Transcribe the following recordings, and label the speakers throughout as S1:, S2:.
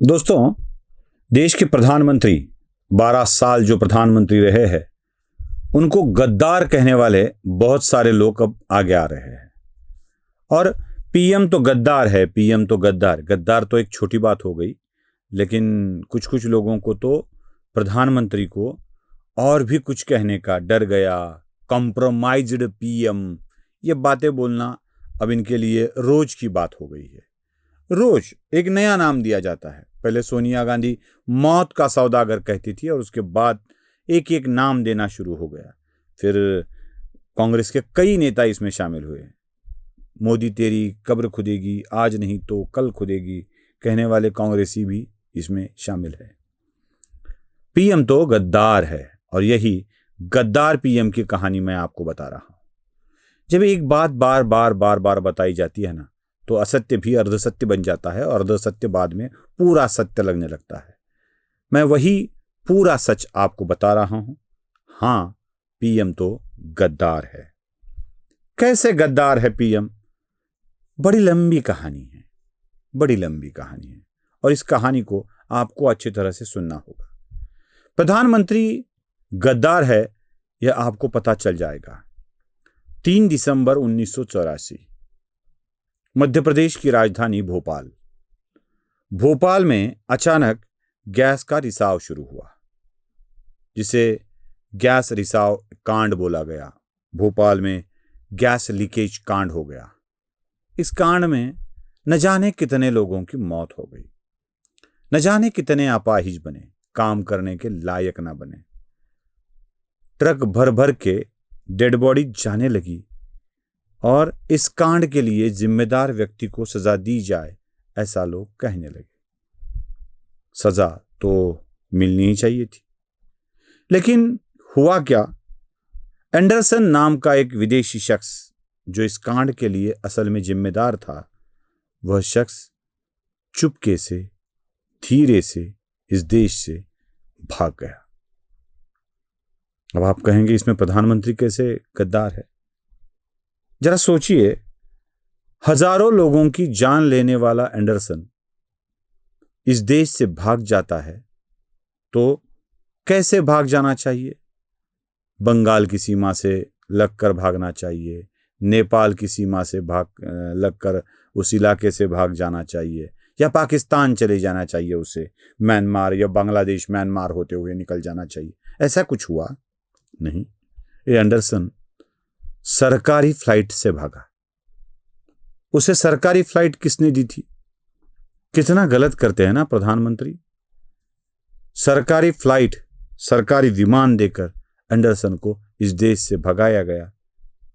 S1: दोस्तों, देश के प्रधानमंत्री 12 साल जो प्रधानमंत्री रहे हैं, उनको गद्दार कहने वाले बहुत सारे लोग अब आगे आ रहे हैं। और पीएम तो गद्दार है, पीएम तो गद्दार गद्दार तो एक छोटी बात हो गई, लेकिन कुछ कुछ लोगों को तो प्रधानमंत्री को और भी कुछ कहने का डर गया। कॉम्प्रोमाइज्ड पीएम, ये बातें बोलना अब इनके लिए रोज की बात हो गई है। रोज एक नया नाम दिया जाता है। पहले सोनिया गांधी मौत का सौदागर कहती थी और उसके बाद एक एक नाम देना शुरू हो गया। फिर कांग्रेस के कई नेता इसमें शामिल हुए। मोदी तेरी कब्र खुदेगी, आज नहीं तो कल खुदेगी कहने वाले कांग्रेसी भी इसमें शामिल है। पीएम तो गद्दार है और यही गद्दार पीएम की कहानी मैं आपको बता रहा हूं। जब एक बात बार बार बताई जाती है ना, तो असत्य भी अर्धसत्य बन जाता है और अर्धसत्य बाद में पूरा सत्य लगने लगता है। मैं वही पूरा सच आपको बता रहा हूं। हां, पीएम तो गद्दार है। कैसे गद्दार है पीएम? बड़ी लंबी कहानी है, बड़ी लंबी कहानी है और इस कहानी को आपको अच्छी तरह से सुनना होगा। प्रधानमंत्री गद्दार है यह आपको पता चल जाएगा 3 दिसंबर 1984, मध्य प्रदेश की राजधानी भोपाल में अचानक गैस का रिसाव शुरू हुआ, जिसे गैस रिसाव कांड बोला गया। भोपाल में गैस लीकेज कांड हो गया। इस कांड में न जाने कितने लोगों की मौत हो गई, न जाने कितने अपाहिज बने, काम करने के लायक ना बने। ट्रक भर भर के डेड बॉडी जाने लगी और इस कांड के लिए जिम्मेदार व्यक्ति को सजा दी जाए, ऐसा लोग कहने लगे। सजा तो मिलनी ही चाहिए थी, लेकिन हुआ क्या? एंडरसन नाम का एक विदेशी शख्स जो इस कांड के लिए असल में जिम्मेदार था, वह शख्स चुपके से, धीरे से इस देश से भाग गया। अब आप कहेंगे इसमें प्रधानमंत्री कैसे गद्दार है? जरा सोचिए, हजारों लोगों की जान लेने वाला एंडरसन इस देश से भाग जाता है तो कैसे भाग जाना चाहिए? बंगाल की सीमा से लगकर भागना चाहिए, नेपाल की सीमा से लगकर उस इलाके से भाग जाना चाहिए, या पाकिस्तान चले जाना चाहिए, उसे म्यांमार या बांग्लादेश म्यांमार होते हुए निकल जाना चाहिए। ऐसा कुछ हुआ नहीं। ये एंडरसन सरकारी फ्लाइट से भागा। उसे सरकारी फ्लाइट किसने दी थी? कितना गलत करते हैं ना प्रधानमंत्री। सरकारी फ्लाइट, सरकारी विमान देकर एंडरसन को इस देश से भगाया गया।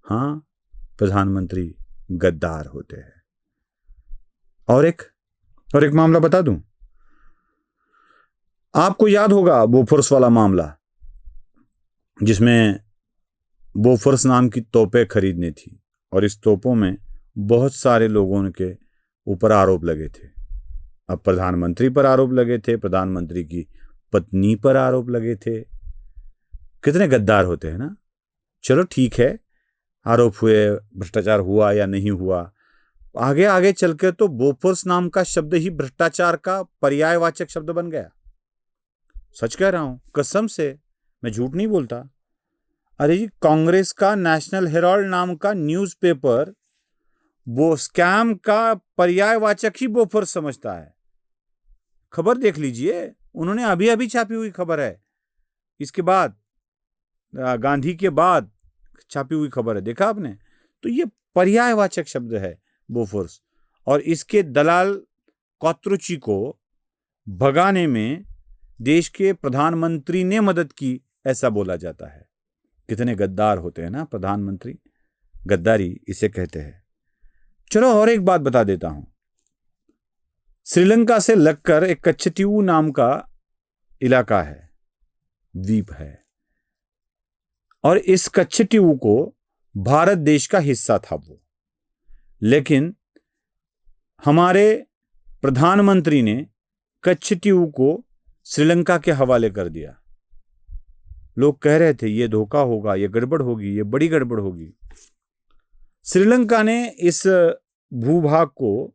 S1: हां, प्रधानमंत्री गद्दार होते हैं। और एक मामला बता दूं, आपको याद होगा बोफोर्स वाला मामला, जिसमें बोफोर्स नाम की तोपें खरीदनी थी और इस तोपों में बहुत सारे लोगों के ऊपर आरोप लगे थे। अब प्रधानमंत्री पर आरोप लगे थे, प्रधानमंत्री की पत्नी पर आरोप लगे थे। कितने गद्दार होते हैं ना। चलो ठीक है, आरोप हुए, भ्रष्टाचार हुआ या नहीं हुआ, आगे आगे चलकर तो बोफोर्स नाम का शब्द ही भ्रष्टाचार का पर्यायवाचक शब्द बन गया। सच कह रहा हूं, कसम से, मैं झूठ नहीं बोलता। अरे जी, कांग्रेस का नेशनल हेराल्ड नाम का न्यूज़पेपर वो स्कैम का पर्यायवाचक ही बोफोर्स समझता है। खबर देख लीजिए, उन्होंने अभी अभी छापी हुई खबर है। इसके बाद गांधी के बाद छापी हुई खबर है, देखा आपने? तो ये पर्यायवाचक शब्द है बोफोर्स, और इसके दलाल कॉतरुची को भगाने में देश के प्रधानमंत्री ने मदद की, ऐसा बोला जाता है। कितने गद्दार होते हैं ना प्रधानमंत्री। गद्दारी इसे कहते हैं। चलो और एक बात बता देता हूं। श्रीलंका से लगकर एक कच्छटीऊ नाम का इलाका है, द्वीप है, और इस कच्छटीऊ को भारत देश का हिस्सा था वो, लेकिन हमारे प्रधानमंत्री ने कच्छटीऊ को श्रीलंका के हवाले कर दिया। लोग कह रहे थे ये धोखा होगा, ये गड़बड़ होगी, ये बड़ी गड़बड़ होगी। श्रीलंका ने इस भूभाग को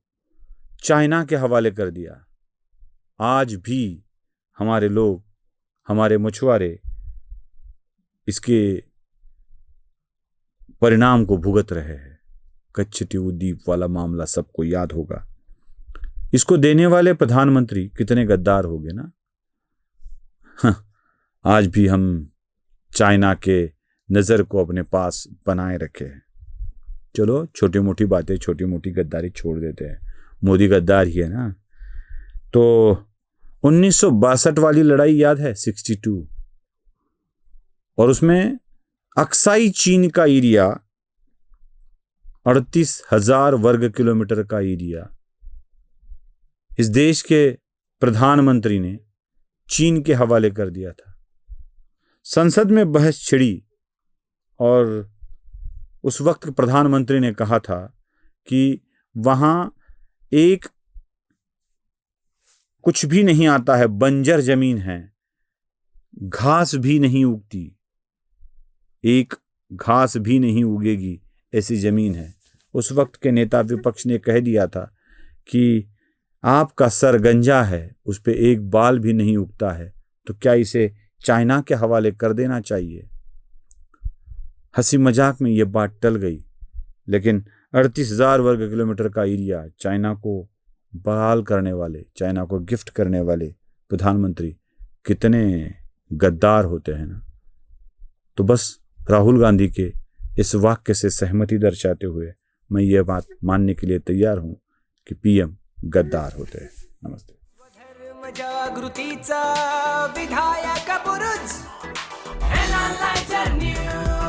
S1: चाइना के हवाले कर दिया। आज भी हमारे लोग, हमारे मछुआरे इसके परिणाम को भुगत रहे हैं। कच्छटीऊ द्वीप वाला मामला सबको याद होगा। इसको देने वाले प्रधानमंत्री कितने गद्दार हो गए ना। आज भी हम चाइना के नज़र को अपने पास बनाए रखे हैं। चलो छोटी मोटी बातें, छोटी मोटी गद्दारी छोड़ देते हैं। मोदी गद्दार ही है ना। तो 1962 वाली लड़ाई याद है, 62, और उसमें अक्साई चीन का एरिया 38,000 वर्ग किलोमीटर का एरिया इस देश के प्रधानमंत्री ने चीन के हवाले कर दिया था। संसद में बहस छिड़ी और उस वक्त प्रधानमंत्री ने कहा था कि वहां एक कुछ भी नहीं आता है, बंजर जमीन है, घास भी नहीं उगती, एक घास भी नहीं उगेगी ऐसी जमीन है। उस वक्त के नेता विपक्ष ने कह दिया था कि आपका सर गंजा है, उस पे एक बाल भी नहीं उगता है, तो क्या इसे चाइना के हवाले कर देना चाहिए। हंसी मजाक में ये बात टल गई, लेकिन 38,000 वर्ग किलोमीटर का एरिया चाइना को बहाल करने वाले, चाइना को गिफ्ट करने वाले प्रधानमंत्री कितने गद्दार होते हैं ना। तो बस राहुल गांधी के इस वाक्य से सहमति दर्शाते हुए मैं ये बात मानने के लिए तैयार हूं कि पीएम गद्दार होते हैं। नमस्ते।
S2: धर्म जागृतीचा विधायक बुरुज, NLighter News।